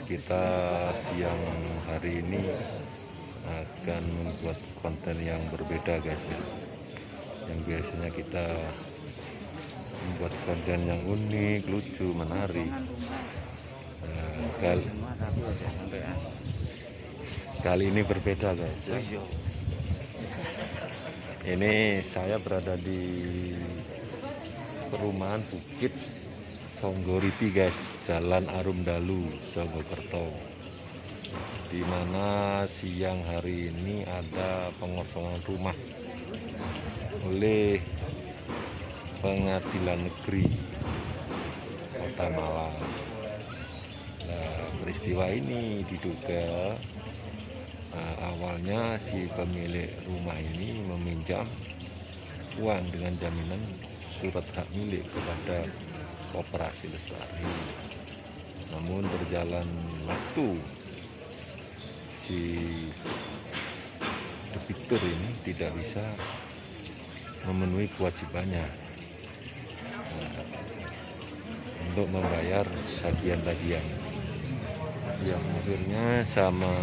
Kita siang hari ini akan membuat konten yang berbeda guys ya. Yang biasanya kita membuat konten yang unik, lucu, menarik. Kali ini berbeda guys ya. Ini saya berada di perumahan Bukit Songgoriti guys, Jalan Arumdalu, Songgokerto, di mana siang hari ini ada pengosongan rumah oleh Pengadilan Negeri Kota Malang. Nah, peristiwa ini diduga awalnya si pemilik rumah ini meminjam uang dengan jaminan surat hak milik kepada Koperasi Lestari. Namun berjalan waktu, si debitur ini tidak bisa memenuhi kewajibannya untuk membayar tagihan-tagihan, yang akhirnya sama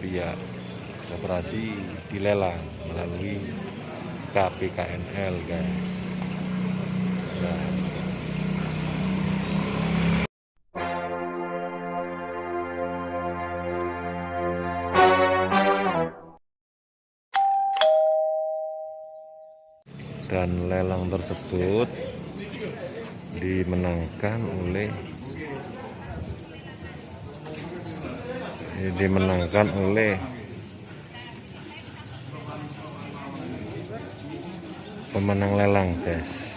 pihak koperasi dilelang melalui KPKNL guys. Nah, dan lelang tersebut dimenangkan oleh pemenang lelang guys.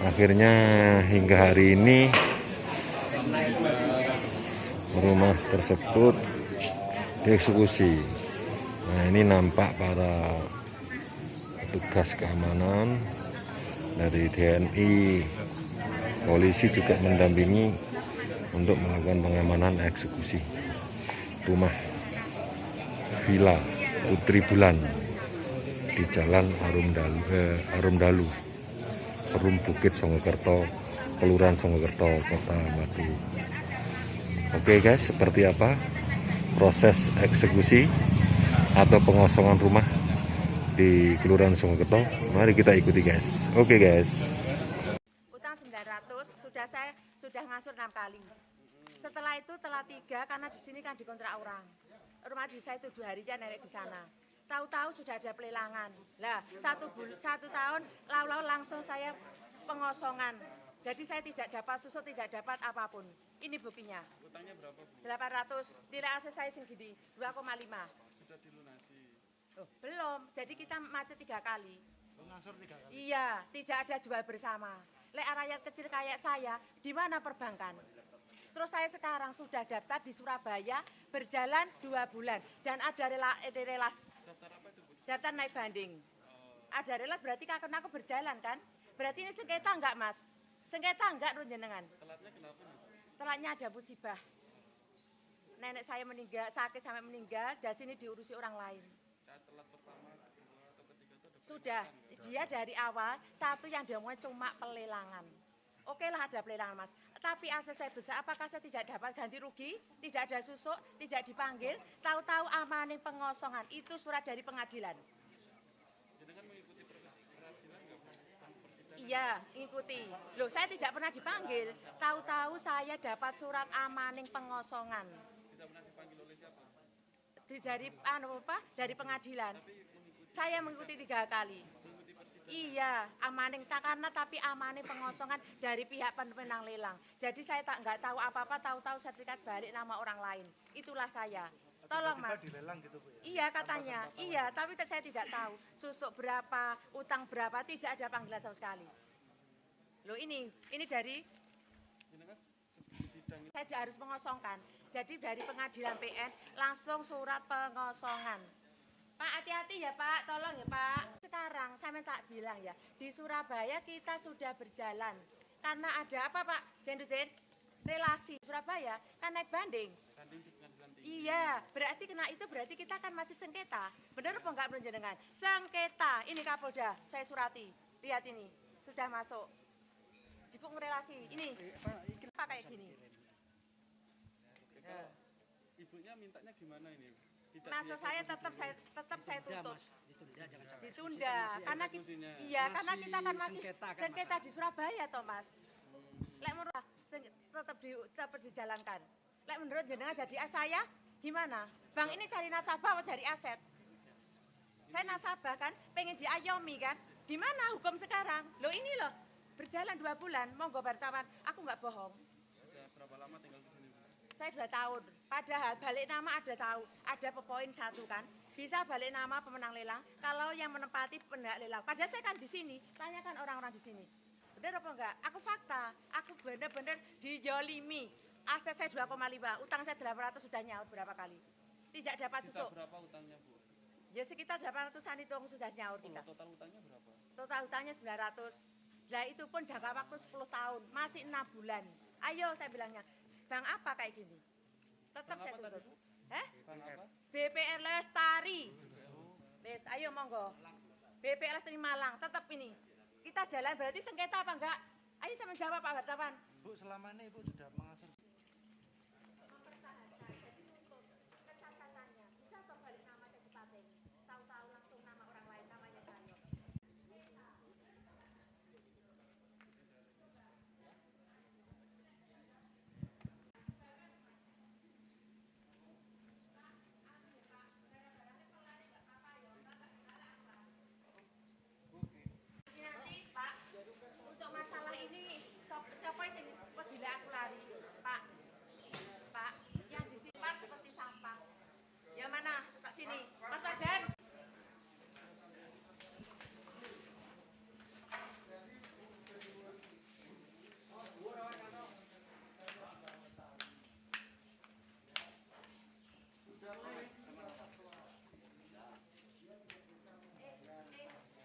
Akhirnya hingga hari ini rumah tersebut dieksekusi. Nah, ini nampak para petugas keamanan dari TNI, polisi juga mendampingi untuk melakukan pengamanan eksekusi rumah Villa Putri Bulan di Jalan Arumdalu, Perum Bukit Songgokerto, Kelurahan Songgokerto, Kota Madu. Oke guys, seperti apa proses eksekusi atau pengosongan rumah di Kelurahan Songgokerto? Mari kita ikuti guys. Oke guys. Utang 900 sudah ngasur 6 kali. Setelah itu telah 3 karena di sini kan dikontrak orang. Rumah di saya 7 hari aja nenek di sana. Tahu-tahu sudah ada pelelangan. Lah, satu tahun lau-lau langsung saya pengosongan. Jadi saya tidak dapat susuk, tidak dapat apapun. Ini buktinya. Utangnya berapa, Bu? 800. Nilai aset saya segini 2,5. Sudah dilunasi. Oh, belum. Jadi kita macet 3 kali. Mengasur 3 kali. Iya, tidak ada jual bersama. Lek rakyat kecil kayak saya, di mana perbankan? Terus saya sekarang sudah daftar di Surabaya, berjalan 2 bulan. Dan ada relas. Daftar apa itu, Bu? Daftar naik banding. Ada relas berarti kakek aku berjalan kan? Berarti ini sengketa enggak, Mas? Sengketa enggak jenengan? Telatnya kenapa, Bu? Telatnya ada musibah. Nenek saya meninggal, sakit sampai meninggal, dan sini diurusi orang lain. Saat telat pertama, kedua, atau ketiga itu ada Sudah, dia dari awal, satu yang dia mau cuma pelelangan. Oke lah ada pelelangan, Mas. Tapi aset saya besar, apakah saya tidak dapat ganti rugi? Tidak ada susuk, tidak dipanggil. Tahu-tahu amaning pengosongan, itu surat dari pengadilan. Jenengan mengikuti proses peradilan nggak, Bu? Persidangan? Iya, ikuti. Loh, saya tidak pernah dipanggil. Tahu-tahu saya dapat surat amaning pengosongan. Tidak pernah dipanggil oleh siapa? Dari pengadilan. Saya mengikuti 3 kali. Iya, amaning takana tapi amaning pengosongan dari pihak pemenang lelang. Jadi saya nggak tahu apa-apa, tahu-tahu sertifikat balik nama orang lain. Itulah saya. Tolong Mas. Dilelang gitu, Bu, ya? Iya katanya, iya tapi saya tidak tahu susuk berapa, utang berapa, tidak ada panggilan sama sekali. Loh ini dari Jenengan sebelum sidang ini saya harus mengosongkan. Jadi dari pengadilan PN langsung surat pengosongan. Pak, hati-hati ya Pak, tolong ya Pak. Sekarang saya minta bilang ya, di Surabaya kita sudah berjalan. Karena ada apa Pak Jendudin? Relasi Surabaya kan naik banding. banding di pengadilan tinggi. Iya, berarti kita kan masih sengketa. Benar apa enggak jenengan? Sengketa. Ini Kapolda, saya surati. Lihat ini, sudah masuk. Jipuk relasi. Ini. Apa kayak gini? kalau ibunya mintanya gimana ini? Tidak Maksud saya tetap saya tutup. Ditunda, jangan sampai Ditunda karena kita, eksekusinya. iya karena kita kan masih sengketa kan, sengketa Mas. di Surabaya toh Mas. Lek menurut tetap dijalankan. Lek menurut jenengan jadi saya gimana? Bang ini cari nasabah atau cari aset? Saya nasabah kan, pengen diayomi kan. Di mana hukum sekarang? Loh ini loh, berjalan 2 bulan, monggo wartawan, aku nggak bohong. Sudah berapa lama tinggal di sini, Bu? Saya 2 tahun, padahal balik nama ada poin 1 kan. Bisa balik nama pemenang lelang, kalau yang menempati pendak lelang. Padahal saya kan di sini, tanyakan orang-orang di sini. Bener apa enggak? Aku fakta, aku bener-bener dijolimi. Aset saya 2,5, utang saya 800 sudah nyaut berapa kali. Tidak dapat Sisa susuk. berapa utangnya, Bu? Ya sekitar 800-an itu sudah nyaur Oh, kita. total utangnya berapa? Total utangnya 900. Nah itu pun jangka waktu 10 tahun, masih 6 bulan. Ayo saya bilangnya, bang apa kayak gini? Tetap Bang saya apa tadi, tutup. Bu? Heh? Bang apa? BPR Lestari. Wes, ayo monggo. BPR Lestari Malang, tetap ini. Kita jalan berarti sengketa apa enggak? Ayo saya menjawab Pak wartawan. Bu, selama ini Ibu sudah mengatur Mempertahankan, jadi nuntut kecacatannya. Bisa toh balik nama jadi pateni. Tahu-tahu langsung nama orang lain, namanya saya. Nanti Pak, untuk masalah ini siapa yang peduli aku lari Pak, Pak, yang disimpan seperti sampah. Yang mana? Tak sini, Mas Fardan.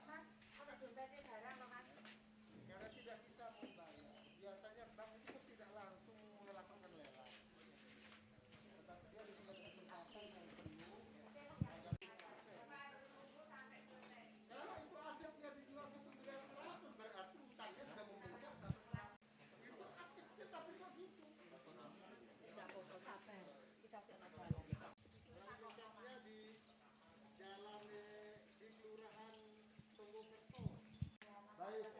Mas, kalau dompetnya barang loh Mas. Karena tidak bisa membayar, biasanya bank itu tidak langsung melakukan lelang. Tetapi dia diberi kesempatan yang penuh. Kalau itu asetnya dijual ke 900 berarti utangnya sudah memuncak. Itu aktifnya tapi kok gitu. Tidak foto sabar, kita sih anak jalan. Puncaknya di jalan di kelurahan Tunggukerto. Baik,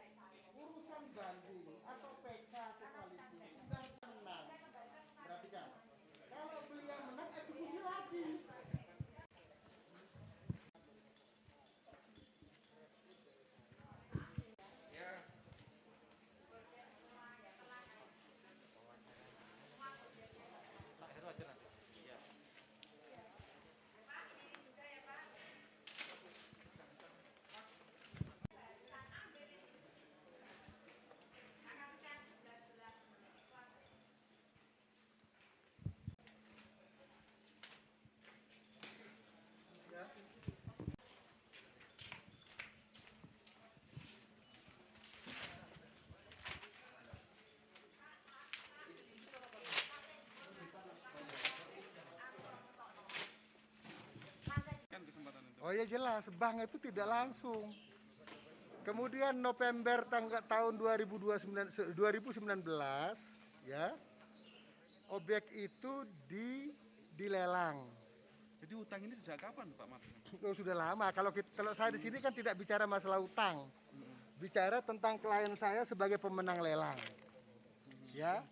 urusan banding atau PK sekalipun sudah menang. Perhatikan, kalau beliau menang eksekusi lagi. Kan kesempatan untuk Oh ya jelas, bank itu tidak langsung. Kemudian November tahun 2019 ya, objek itu dilelang. Jadi utang ini sejak kapan, Pak Martin? Oh, sudah lama. Kalau saya di sini kan tidak bicara masalah utang, bicara tentang klien saya sebagai pemenang lelang. Ya,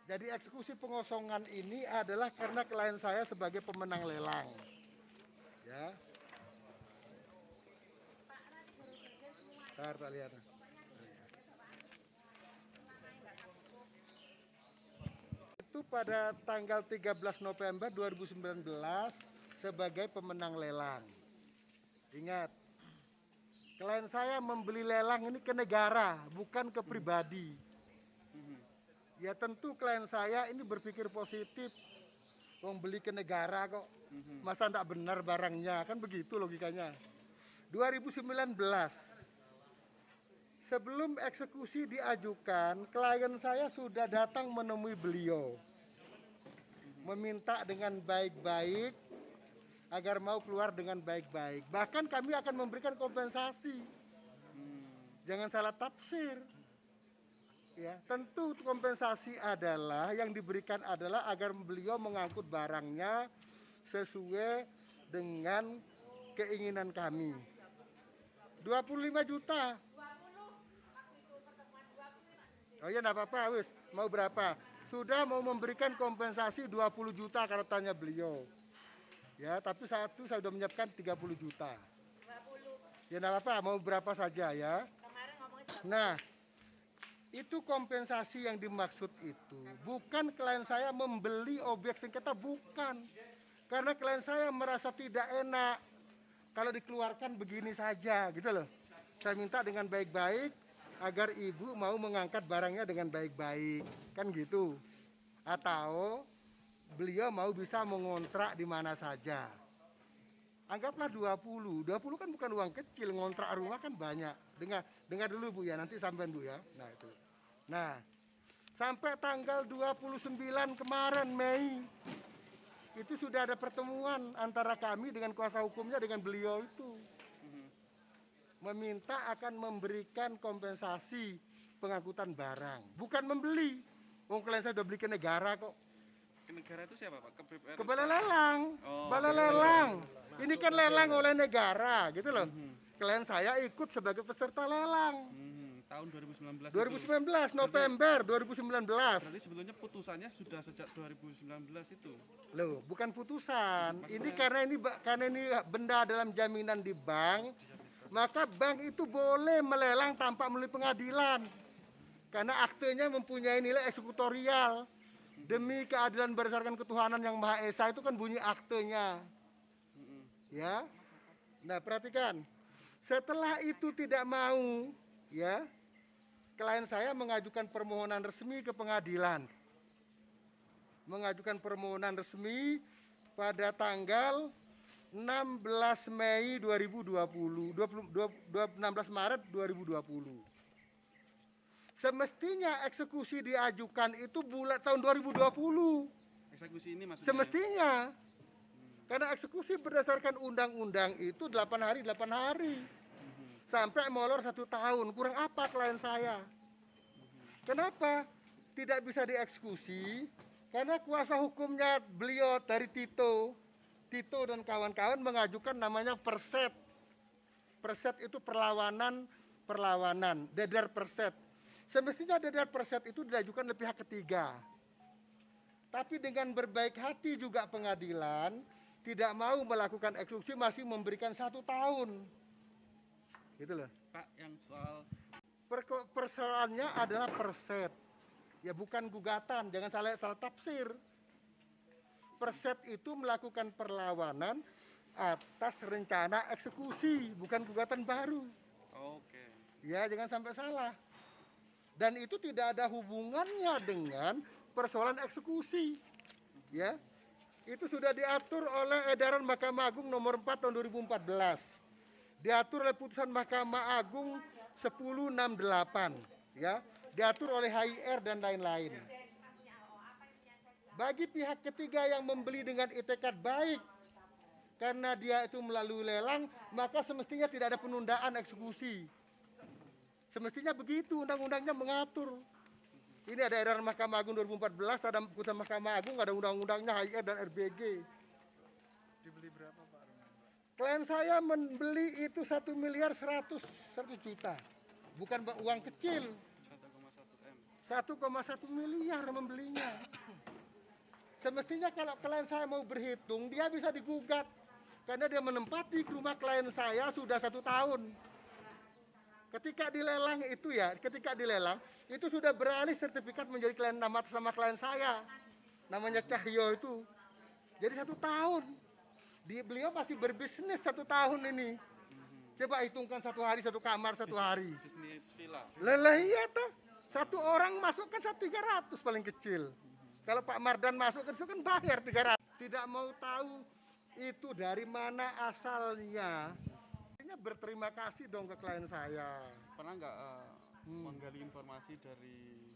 jadi eksekusi pengosongan ini adalah karena klien saya sebagai pemenang lelang. Ya. Ntar tak lihat. Itu pada tanggal 13 November 2019 sebagai pemenang lelang. Ingat, klien saya membeli lelang ini ke negara, bukan ke pribadi. Ya tentu klien saya ini berpikir positif. Wong beli ke negara kok, masa enggak benar barangnya, kan begitu logikanya. 2019, sebelum eksekusi diajukan, klien saya sudah datang menemui beliau. Meminta dengan baik-baik, agar mau keluar dengan baik-baik. Bahkan kami akan memberikan kompensasi. Jangan salah tafsir. Ya, tentu kompensasi adalah yang diberikan adalah agar beliau mengangkut barangnya sesuai dengan keinginan kami. 25 juta. Oh ya, enggak apa-apa, wis. Mau berapa? Sudah mau memberikan kompensasi 20 juta kalau tanya beliau. Ya, tapi saat itu saya sudah menyiapkan 30 juta. Ya enggak apa-apa, mau berapa saja ya. Nah, itu kompensasi yang dimaksud itu. Bukan klien saya membeli objek sengketa, bukan. Karena klien saya merasa tidak enak kalau dikeluarkan begini saja, gitu loh. Saya minta dengan baik-baik agar ibu mau mengangkat barangnya dengan baik-baik, kan gitu. Atau beliau mau bisa mengontrak di mana saja. Anggaplah 20 kan bukan uang kecil, ngontrak rumah kan banyak. Dengar dulu Bu ya, nanti sampean Bu ya. Nah itu. Nah, sampai tanggal 29 kemarin Mei, itu sudah ada pertemuan antara kami dengan kuasa hukumnya dengan beliau itu. Meminta akan memberikan kompensasi pengangkutan barang. Bukan membeli. Wong klien saya udah beli ke negara kok. Ke negara itu siapa Pak? Ke BPR? Ke balai lelang. Oh, Balai lelang. Ini kan lelang oleh negara gitu loh. Klien saya ikut sebagai peserta lelang. Tahun 2019 itu. 2019 November 2019. Berarti sebetulnya putusannya sudah sejak 2019 itu. Loh, bukan putusan. Ini karena ini benda dalam jaminan di bank, maka bank itu boleh melelang tanpa melalui pengadilan. Karena aktenya mempunyai nilai eksekutorial. Demi keadilan berdasarkan ketuhanan yang Maha Esa itu kan bunyi aktenya. Ya. Nah, perhatikan. Setelah itu tidak mau, ya, klien saya mengajukan permohonan resmi ke pengadilan. Mengajukan permohonan resmi pada tanggal 16 Mei 2020, 16 Maret 2020. Semestinya eksekusi diajukan itu bulan tahun 2020. Eksekusi ini maksudnya. Semestinya. Karena eksekusi berdasarkan undang-undang itu 8 hari, 8 hari. Sampai molor 1 tahun. Kurang apa klien saya? Kenapa tidak bisa dieksekusi? Karena kuasa hukumnya beliau dari Tito dan kawan-kawan mengajukan namanya perset. Perset itu perlawanan, dedar perset. Semestinya dedar perset itu diajukan oleh pihak ketiga. Tapi dengan berbaik hati juga pengadilan tidak mau melakukan eksekusi, masih memberikan 1 tahun. Gitu loh. Pak, yang soal Persoalannya adalah perset. Ya bukan gugatan, jangan salah tafsir. Perset itu melakukan perlawanan atas rencana eksekusi, bukan gugatan baru. Oke. Ya, jangan sampai salah. Dan itu tidak ada hubungannya dengan persoalan eksekusi. Ya. Itu sudah diatur oleh edaran Mahkamah Agung nomor 4 tahun 2014. Diatur oleh putusan Mahkamah Agung 1068, ya. Diatur oleh HIR dan lain-lain. Bagi pihak ketiga yang membeli dengan itikat baik karena dia itu melalui lelang, maka semestinya tidak ada penundaan eksekusi. Semestinya begitu, undang-undangnya mengatur. Ini ada edaran Mahkamah Agung 2014, ada putusan Mahkamah Agung, ada undang-undangnya HIR dan RBG. Dibeli berapa Pak? Klien saya membeli itu 1 miliar 100 juta. Bukan uang kecil. 1,1 M. 1,1 miliar membelinya. Semestinya kalau klien saya mau berhitung, dia bisa digugat. Karena dia menempati rumah klien saya sudah 1 tahun. Ketika dilelang itu sudah beralih sertifikat menjadi klien nama klien saya. Namanya Cahyo itu. Jadi 1 tahun. Beliau masih berbisnis 1 tahun ini. Coba hitungkan 1 hari 1 kamar 1 hari. Bisnis villa. Lelah iya tuh. 1 orang masuk kan 300 paling kecil. Kalau Pak Mardan masuk kan itu kan bayar 300. Tidak mau tahu itu dari mana asalnya. Ini berterima kasih dong ke klien saya. Pernah nggak menggali informasi dari